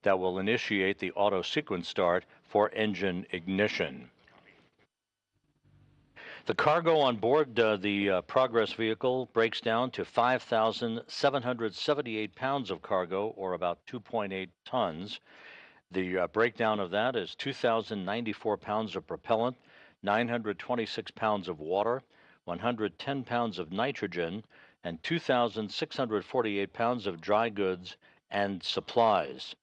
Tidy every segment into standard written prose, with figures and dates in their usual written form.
that will initiate the auto sequence start for engine ignition. The cargo on board the Progress vehicle breaks down to 5,778 pounds of cargo, or about 2.8 tons. The breakdown of that is 2,094 pounds of propellant, 926 pounds of water, 110 pounds of nitrogen, and 2,648 pounds of dry goods and supplies.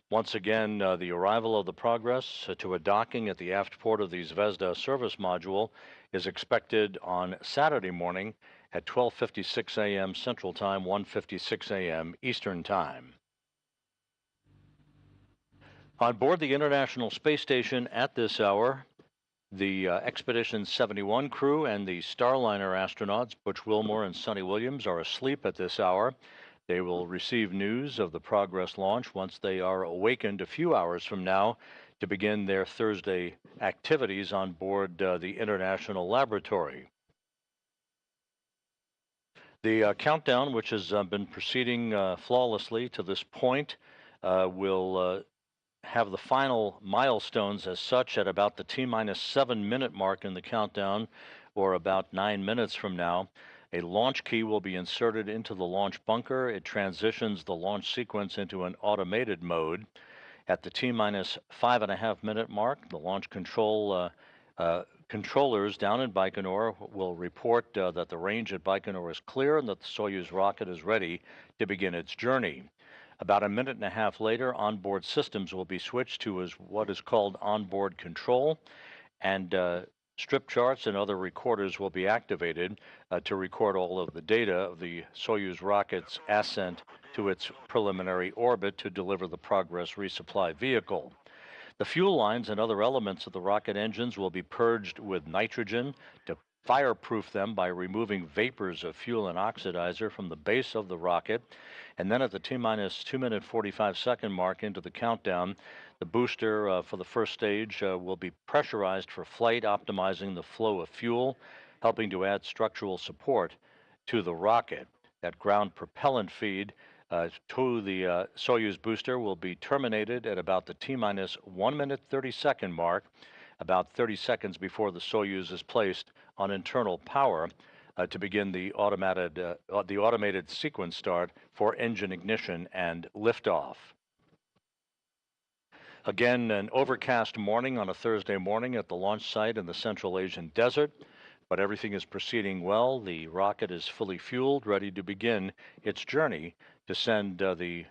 Once again, the arrival of the Progress to a docking at the aft port of the Zvezda service module is expected on Saturday morning at 12:56 a.m. Central Time, 1:56 a.m. Eastern Time. On board the International Space Station at this hour, the Expedition 71 crew and the Starliner astronauts, Butch Wilmore and Sonny Williams, are asleep at this hour. They will receive news of the Progress launch once they are awakened a few hours from now to begin their Thursday activities on board the International Laboratory. The countdown, which has been proceeding flawlessly to this point, will have the final milestones as such at about the T-minus 7-minute mark in the countdown, or about 9 minutes from now. A launch key will be inserted into the launch bunker. It transitions the launch sequence into an automated mode. At the T-minus 5.5-minute mark, the launch controllers down in Baikonur will report that the range at Baikonur is clear and that the Soyuz rocket is ready to begin its journey. About a minute and a half later, onboard systems will be switched to what is called onboard control, and strip charts and other recorders will be activated to record all of the data of the Soyuz rocket's ascent to its preliminary orbit to deliver the Progress resupply vehicle. The fuel lines and other elements of the rocket engines will be purged with nitrogen to fireproof them by removing vapors of fuel and oxidizer from the base of the rocket. And then at the T-minus 2-minute 45-second mark into the countdown, the booster for the first stage will be pressurized for flight, optimizing the flow of fuel, helping to add structural support to the rocket. That ground propellant feed to the Soyuz booster will be terminated at about the T-minus 1-minute 30-second mark, about 30 seconds before the Soyuz is placed on internal power to begin the automated sequence start for engine ignition and liftoff. Again, an overcast morning on a Thursday morning at the launch site in the Central Asian desert, but everything is proceeding well. The rocket is fully fueled, ready to begin its journey to send the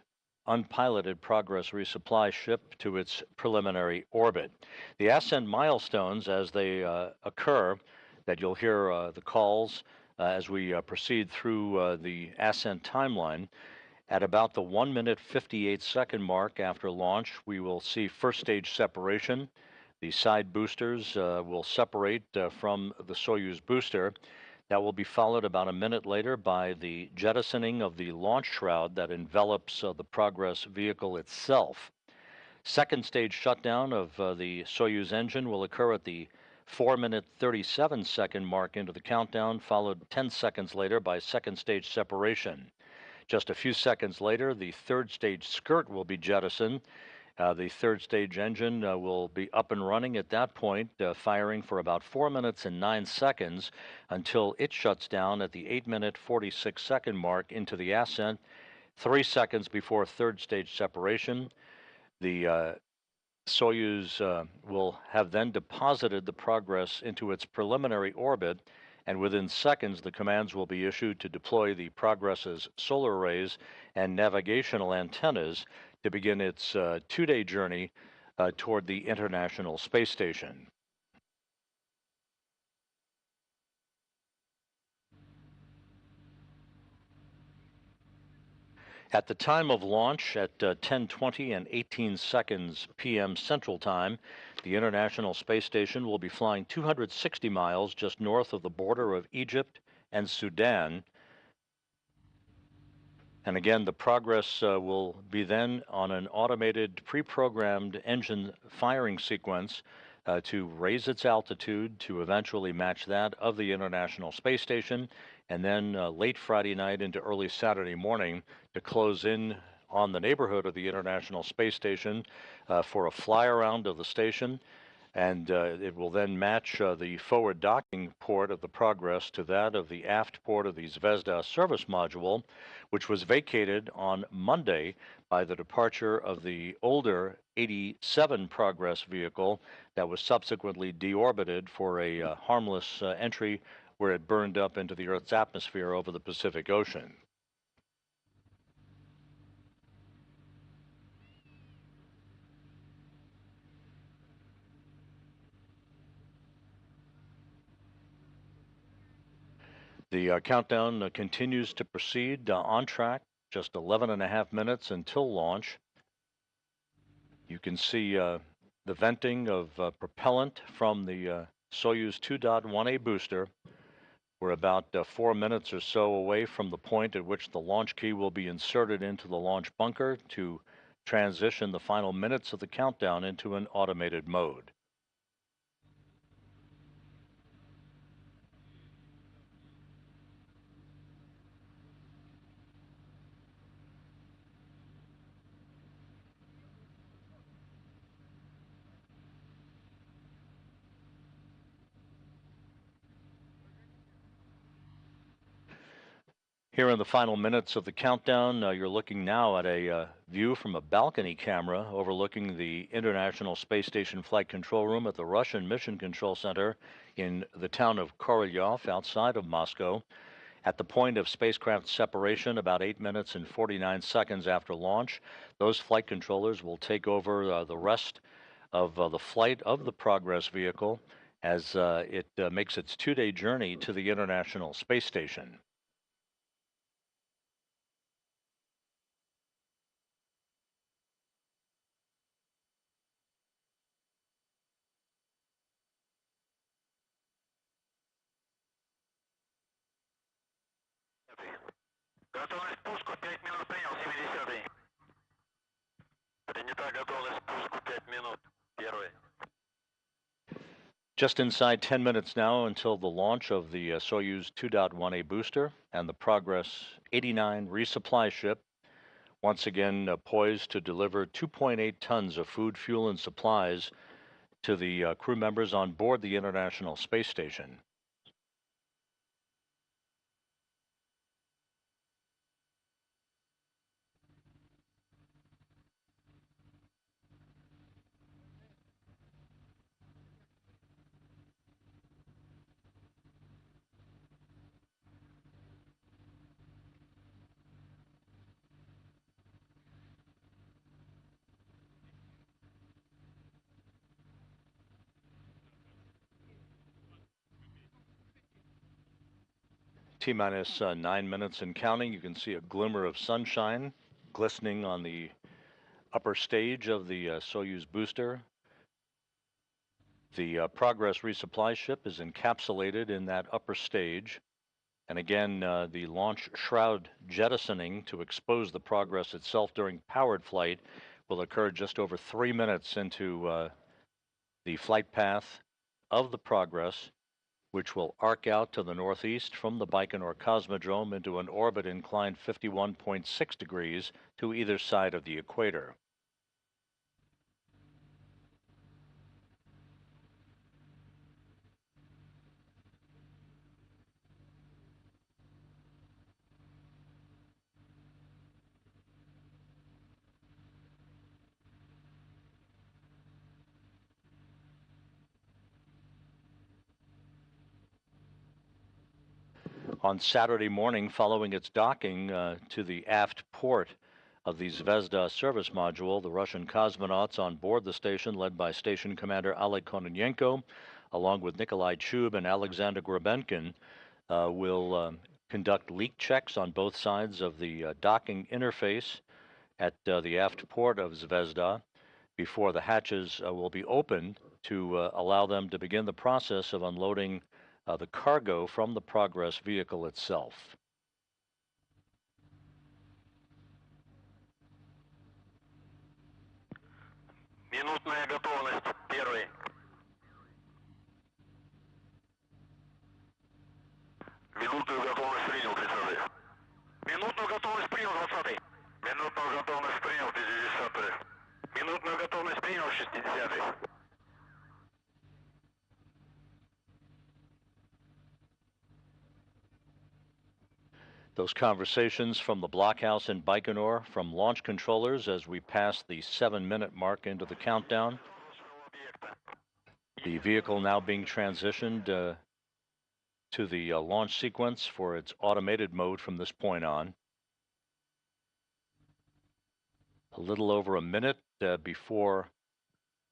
unpiloted Progress resupply ship to its preliminary orbit. The Ascent milestones, as they occur, that you'll hear the calls as we proceed through the Ascent timeline. At about the 1-minute 58-second mark after launch, we will see first stage separation. The side boosters will separate from the Soyuz booster. That will be followed about a minute later by the jettisoning of the launch shroud that envelops the Progress vehicle itself. Second stage shutdown of the Soyuz engine will occur at the 4-minute 37-second mark into the countdown, followed 10 seconds later by second stage separation. Just a few seconds later, the third stage skirt will be jettisoned. The third stage engine will be up and running at that point, firing for about 4 minutes and 9 seconds until it shuts down at the 8-minute 46-second mark into the Ascent, 3 seconds before third stage separation. The Soyuz will have then deposited the Progress into its preliminary orbit, and within seconds the commands will be issued to deploy the Progress's solar arrays and navigational antennas to begin its 2-day journey toward the International Space Station. At the time of launch at 10:20 and 18 seconds p.m. Central Time, the International Space Station will be flying 260 miles just north of the border of Egypt and Sudan. And again, the Progress will be then on an automated, pre-programmed engine firing sequence to raise its altitude to eventually match that of the International Space Station, and then late Friday night into early Saturday morning to close in on the neighborhood of the International Space Station for a fly around of the station, and it will then match the forward docking port of the Progress to that of the aft port of the Zvezda service module, which was vacated on Monday by the departure of the older 87 Progress vehicle that was subsequently deorbited for a harmless entry where it burned up into the Earth's atmosphere over the Pacific Ocean. The countdown continues to proceed on track, just 11.5 minutes until launch. You can see the venting of propellant from the Soyuz 2.1A booster. We're about 4 minutes or so away from the point at which the launch key will be inserted into the launch bunker to transition the final minutes of the countdown into an automated mode. Here in the final minutes of the countdown, you're looking now at a view from a balcony camera overlooking the International Space Station Flight Control Room at the Russian Mission Control Center in the town of Korolyov outside of Moscow. At the point of spacecraft separation, about 8 minutes and 49 seconds after launch, those flight controllers will take over the rest of the flight of the Progress vehicle as it makes its 2-day journey to the International Space Station. Готовность к пуску 5 минут принял, 70-й. Принята готовность к пуску 5 минут. Первый. Just inside 10 minutes now until the launch of the Soyuz 2.1A booster and the Progress 89 resupply ship, once again poised to deliver 2.8 tons of food, fuel, and supplies to the crew members on board the International Space Station. T-minus 9 minutes and counting. You can see a glimmer of sunshine glistening on the upper stage of the Soyuz booster. The Progress resupply ship is encapsulated in that upper stage. And again, the launch shroud jettisoning to expose the Progress itself during powered flight will occur just over 3 minutes into the flight path of the Progress, which will arc out to the northeast from the Baikonur Cosmodrome into an orbit inclined 51.6 degrees to either side of the equator. On Saturday morning, following its docking to the aft port of the Zvezda service module, the Russian cosmonauts on board the station, led by Station Commander Oleg Kononenko, along with Nikolai Chub and Alexander Gorbenkin, will conduct leak checks on both sides of the docking interface at the aft port of Zvezda before the hatches will be opened to allow them to begin the process of unloading the cargo from the Progress vehicle itself. Минутная готовность. Первый. Минутную готовность принял, 30-й. Минутную готовность принял, 20-й. Минутную готовность Минутную готовность принял 60-й. Those conversations from the blockhouse in Baikonur from launch controllers as we pass the 7-minute mark into the countdown. The vehicle now being transitioned to the launch sequence for its automated mode from this point on. A little over a minute before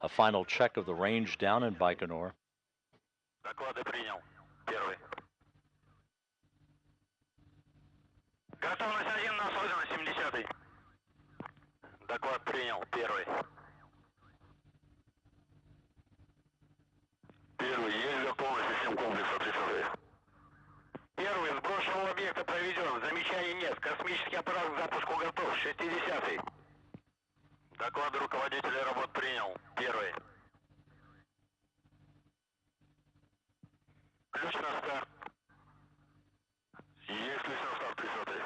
a final check of the range down in Baikonur. Доклады принял. Первый. Готовность 1 на создано 70-й. Доклад принял. Первый. Первый. Есть готовность систем комплекса 30-й. Первый. Сброс шелового объекта проведен. Замечаний нет. Космический аппарат к запуску готов. 60-й. Доклады руководителя работ принял. Первый. Ключ на старт. Есть ключ на старт 30-й.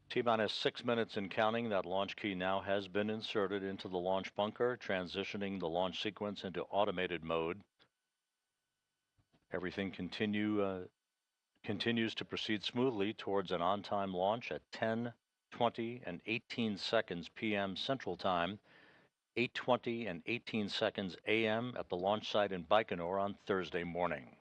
T-minus 6 minutes and counting. That launch key now has been inserted into the launch bunker, transitioning the launch sequence into automated mode. Everything continues to proceed smoothly towards an on-time launch at 10, 20, and 18 seconds p.m. Central Time, 8:20 and 18 seconds a.m. at the launch site in Baikonur on Thursday morning.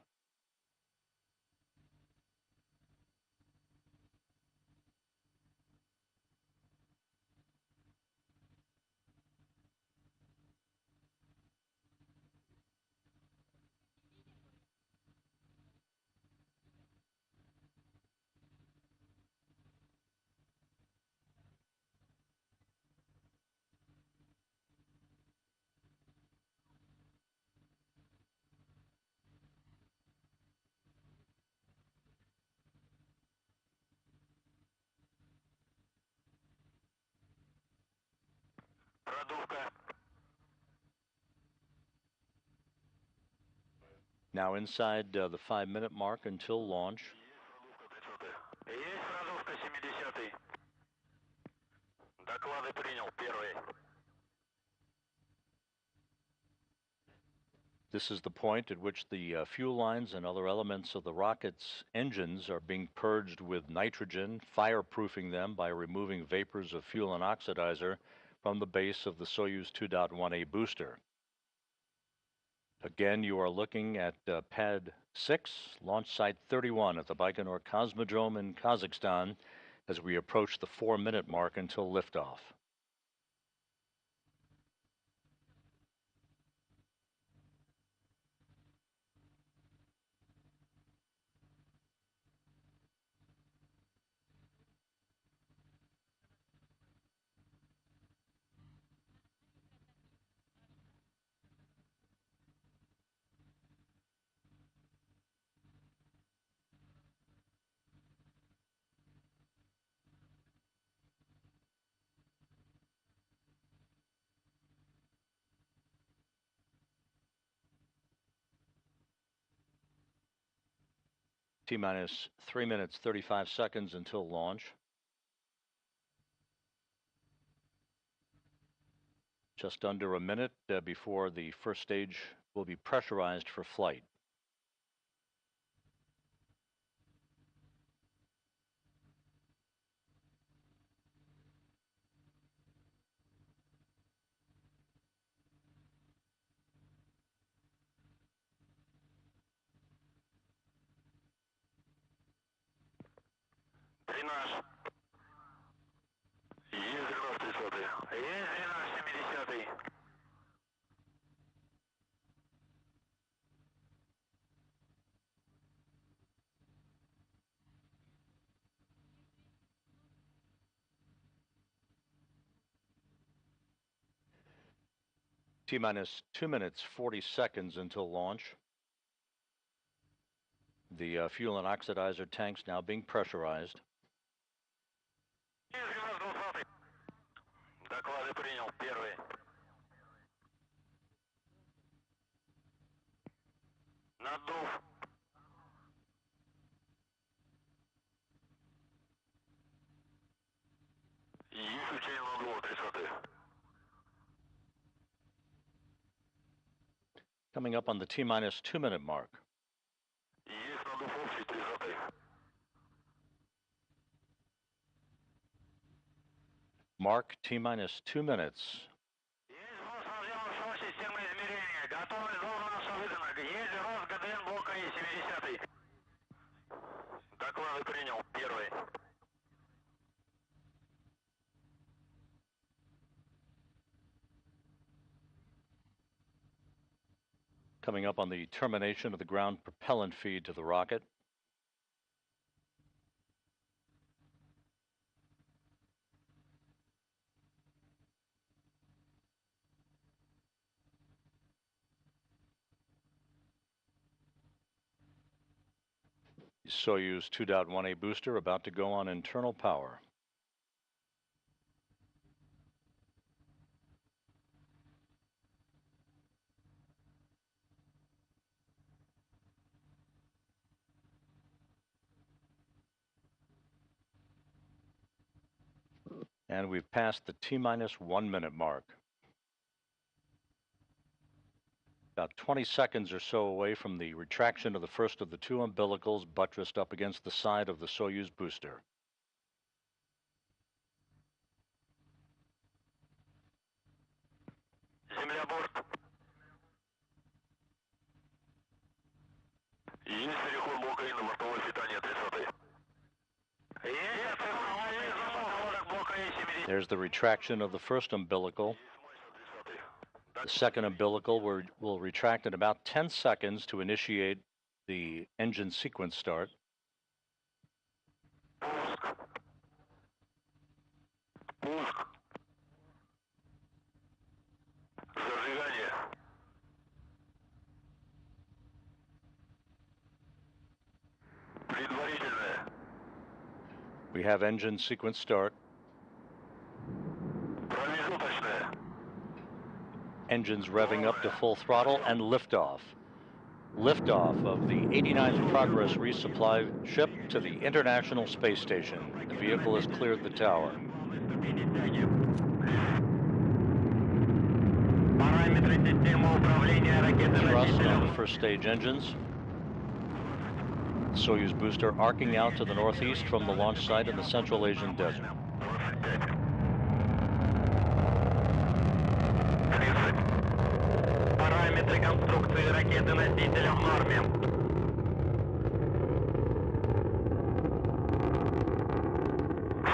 Продувка. Now inside the 5-minute mark until launch. Есть продувка 70-й. Доклады принял. Первый. This is the point at which the fuel lines and other elements of the rocket's engines are being purged with nitrogen, fireproofing them by removing vapors of fuel and oxidizer from the base of the Soyuz 2.1A booster. Again, you are looking at Pad 6, launch site 31 at the Baikonur Cosmodrome in Kazakhstan as we approach the 4-minute mark until liftoff. T-minus 3 minutes, 35 seconds until launch. Just under a minute before the first stage will be pressurized for flight. Дренаж. Есть дренаж 30-й. Есть дренаж 70-й. T-minus 2 minutes, 40 seconds until launch. The fuel and oxidizer tanks now being pressurized. Есть дренаж 20-й. Доклады принял. Первый. Надув. Есть учение надува 30-й. Coming up on the T-minus 2-minute mark. Есть на духовке 30. Mark, T-minus 2 minutes. Есть Рособъем ШО, система измерения. Готовы зону нашего выдана. Есть ГДН блока И 70. Доклады принял. Первый. Coming up on the termination of the ground propellant feed to the rocket. Soyuz 2.1A booster about to go on internal power. And we've passed the T-minus 1 minute mark. About 20 seconds or so away from the retraction of the first of the two umbilicals buttressed up against the side of the Soyuz booster. Земля борт. Есть переход блока И на бортовое питание 30. Есть технология блока И 70. There's the retraction of the first umbilical. The second umbilical will retract in about 10 seconds to initiate the engine sequence start. Пуск. Пуск. Зажигание. Предварительное. We have engine sequence start. Промежуточное. Engines revving up to full throttle and liftoff. Liftoff of the 89th Progress resupply ship to the International Space Station. The vehicle has cleared the tower. Thrust on the first stage engines. Soyuz booster arcing out to the northeast from the launch site in the Central Asian desert. Параметры конструкции ракеты-носителя в норме.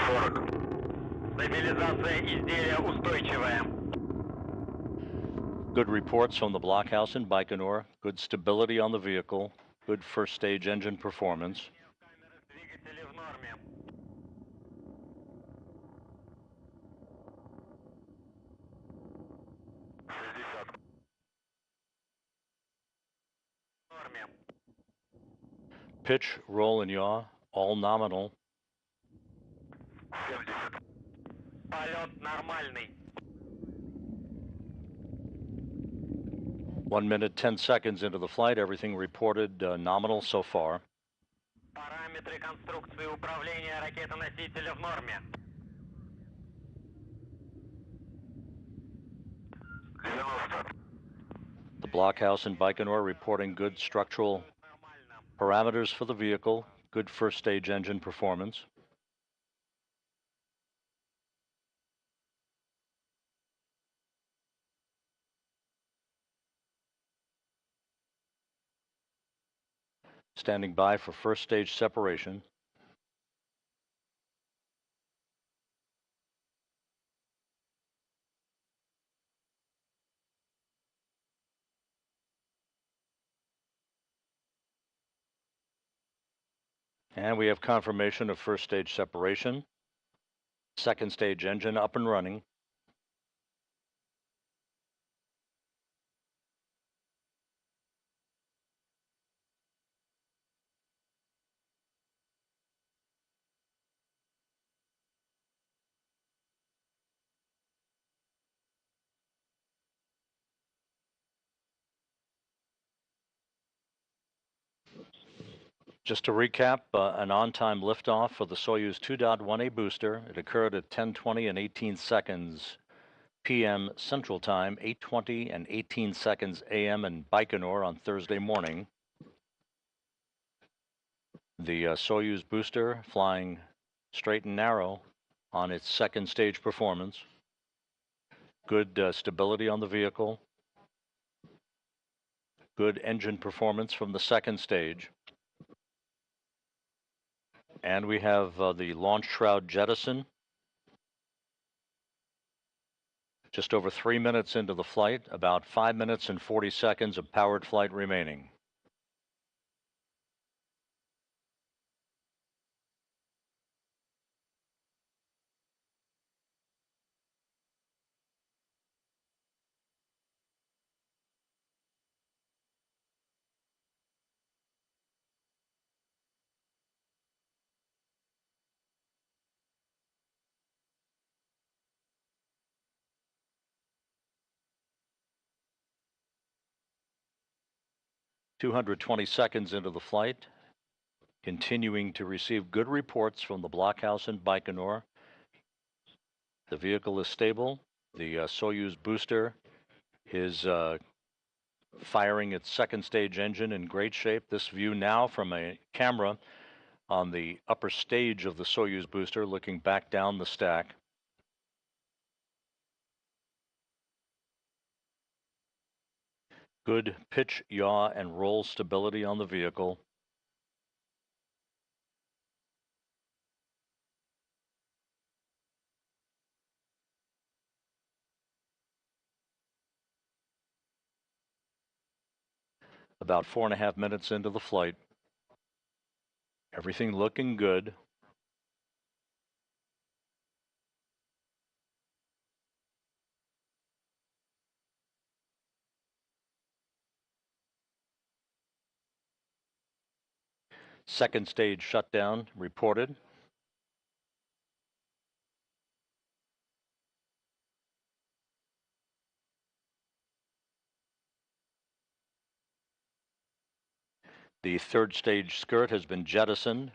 40. Стабилизация изделия устойчивая. Good reports from the blockhouse in Baikonur. Good stability on the vehicle. Good first stage engine performance. Двигатели в норме. Pitch, roll, and yaw, all nominal. 70. Полет нормальный. 1 minute, 10 seconds into the flight, everything reported nominal so far. Параметры конструкции управления ракеты-носителя в норме. 90. The blockhouse in Baikonur reporting good structural parameters for the vehicle, good first stage engine performance. Standing by for first stage separation. And we have confirmation of first stage separation. Second stage engine up and running. Just to recap, an on-time liftoff for the Soyuz 2.1A booster. It occurred at 10:20 and 18 seconds p.m. Central Time, 8:20 and 18 seconds a.m. in Baikonur on Thursday morning. The Soyuz booster flying straight and narrow on its second stage performance. Good stability on the vehicle. Good engine performance from the second stage. And we have the launch shroud jettison. Just over 3 minutes into the flight, about 5 minutes and 40 seconds of powered flight remaining. "220 seconds into the flight, continuing to receive good reports from the blockhouse in Baikonur. The vehicle is stable. The Soyuz booster is firing its second stage engine in great shape. This view now from a camera on the upper stage of the Soyuz booster looking back down the stack. Good pitch, yaw, and roll stability on the vehicle. About 4.5 minutes into the flight. Everything looking good. Second stage shutdown reported. The third stage skirt has been jettisoned.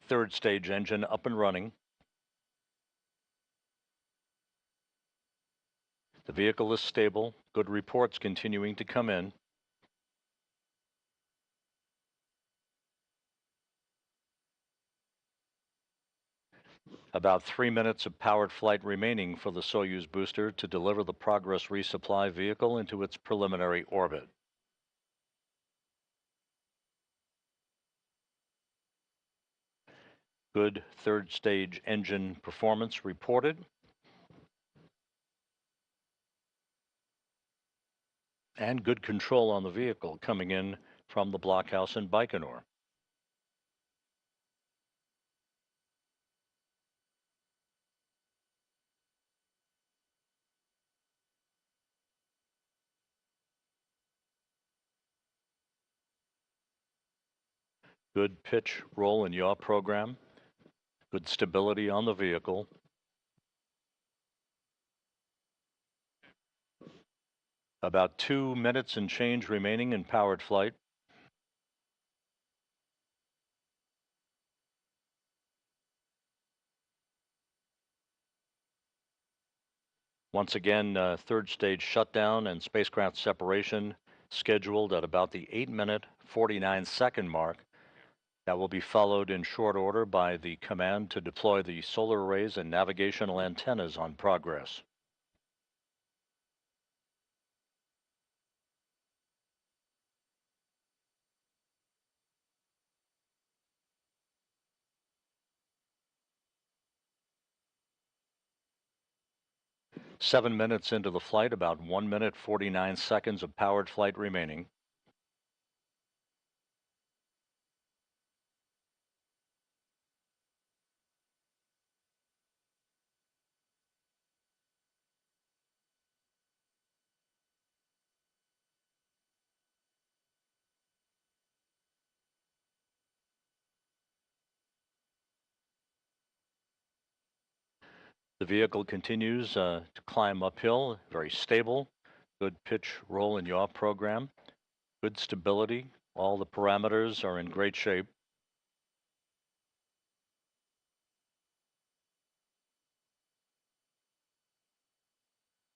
Third stage engine up and running. The vehicle is stable. Good reports continuing to come in. About 3 minutes of powered flight remaining for the Soyuz booster to deliver the Progress resupply vehicle into its preliminary orbit. Good third stage engine performance reported. And good control on the vehicle coming in from the blockhouse in Baikonur. Good pitch, roll, and yaw program. Good stability on the vehicle. About 2 minutes and change remaining in powered flight. Once again, third stage shutdown and spacecraft separation scheduled at about the 8-minute, 49-second mark. That will be followed in short order by the command to deploy the solar arrays and navigational antennas on Progress. "7 minutes into the flight, about 1 minute, 49 seconds of powered flight remaining. The vehicle continues to climb uphill, very stable. Good pitch, roll, and yaw program. Good stability. All the parameters are in great shape.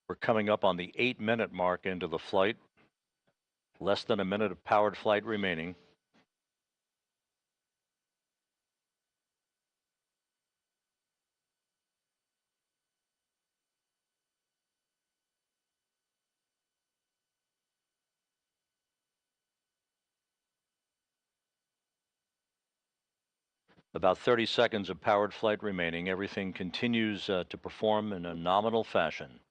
We're coming up on the 8-minute mark into the flight. Less than a minute of powered flight remaining. About 30 seconds of powered flight remaining. Everything continues to perform in a nominal fashion.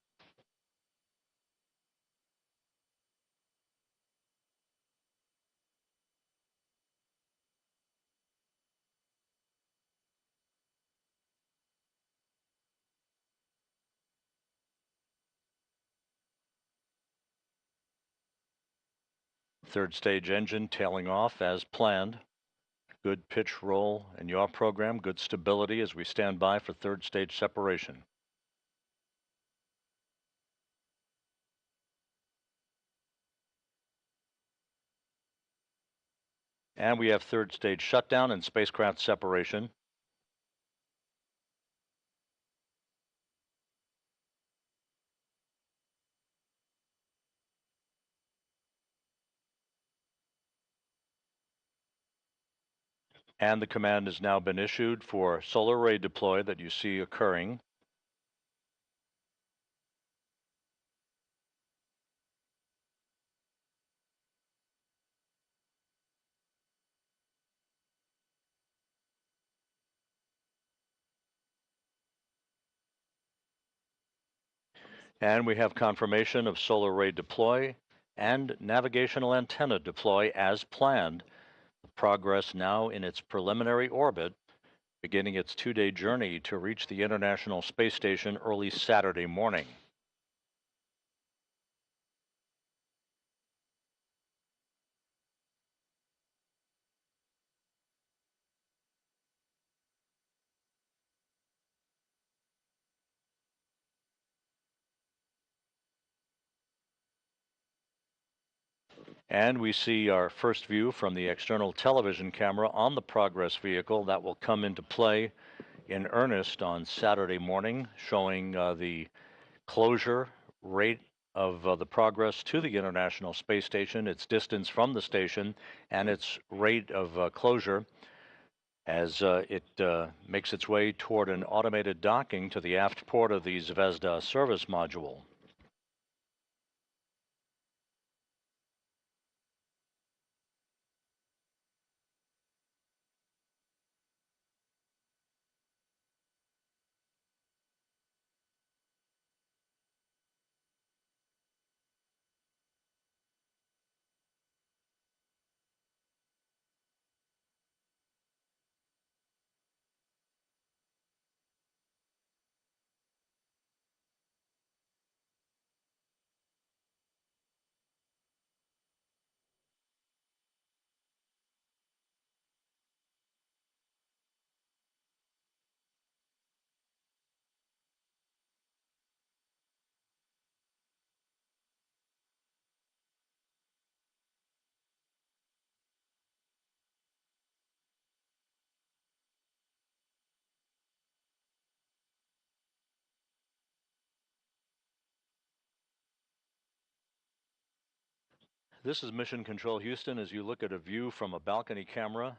Third stage engine tailing off as planned. Good pitch roll in yaw program. Good stability as we stand by for third stage separation. And we have third stage shutdown and spacecraft separation. And the command has now been issued for solar array deploy that you see occurring. And we have confirmation of solar array deploy and navigational antenna deploy as planned. Progress now in its preliminary orbit, beginning its 2-day journey to reach the International Space Station early Saturday morning. And we see our first view from the external television camera on the Progress vehicle that will come into play in earnest on Saturday morning, showing the closure rate of the Progress to the International Space Station, its distance from the station, and its rate of closure as it makes its way toward an automated docking to the aft port of the Zvezda service module. This is Mission Control Houston as you look at a view from a balcony camera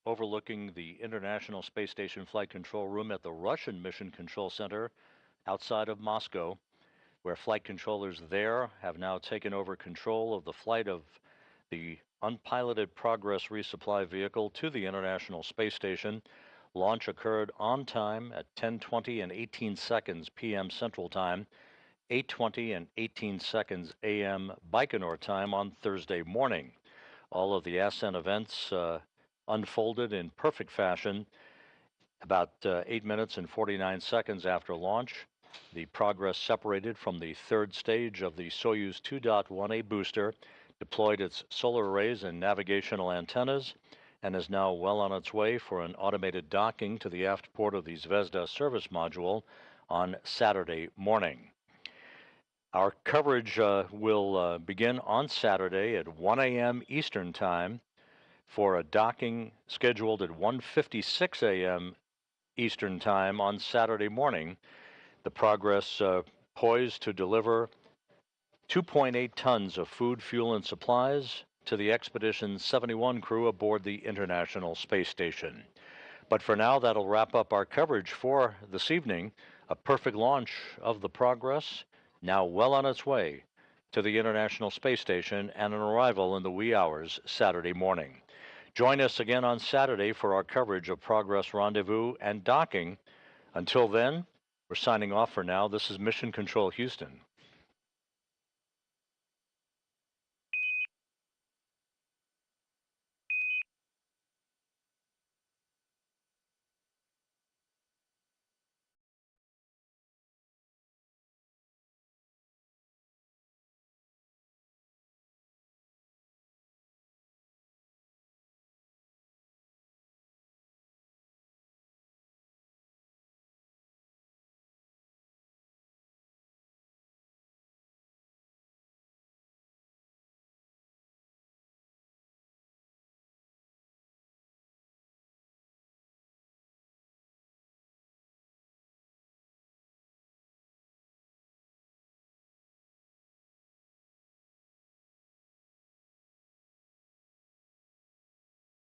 overlooking the International Space Station Flight Control Room at the Russian Mission Control Center outside of Moscow, where flight controllers there have now taken over control of the flight of the unpiloted Progress resupply vehicle to the International Space Station. Launch occurred on time at 10:20 and 18 seconds p.m. Central Time, 8:20 and 18 seconds a.m. Baikonur time on Thursday morning. All of the Ascent events unfolded in perfect fashion. About 8 minutes and 49 seconds after launch, the Progress separated from the third stage of the Soyuz 2.1A booster, deployed its solar arrays and navigational antennas, and is now well on its way for an automated docking to the aft port of the Zvezda service module on Saturday morning. Our coverage will begin on Saturday at 1 a.m. Eastern Time for a docking scheduled at 1:56 a.m. Eastern Time on Saturday morning. The Progress poised to deliver 2.8 tons of food, fuel, and supplies to the Expedition 71 crew aboard the International Space Station. But for now, that'll wrap up our coverage for this evening. A perfect launch of the Progress, now well on its way to the International Space Station, and an arrival in the wee hours Saturday morning. Join us again on Saturday for our coverage of Progress rendezvous and docking. Until then, we're signing off for now. This is Mission Control Houston.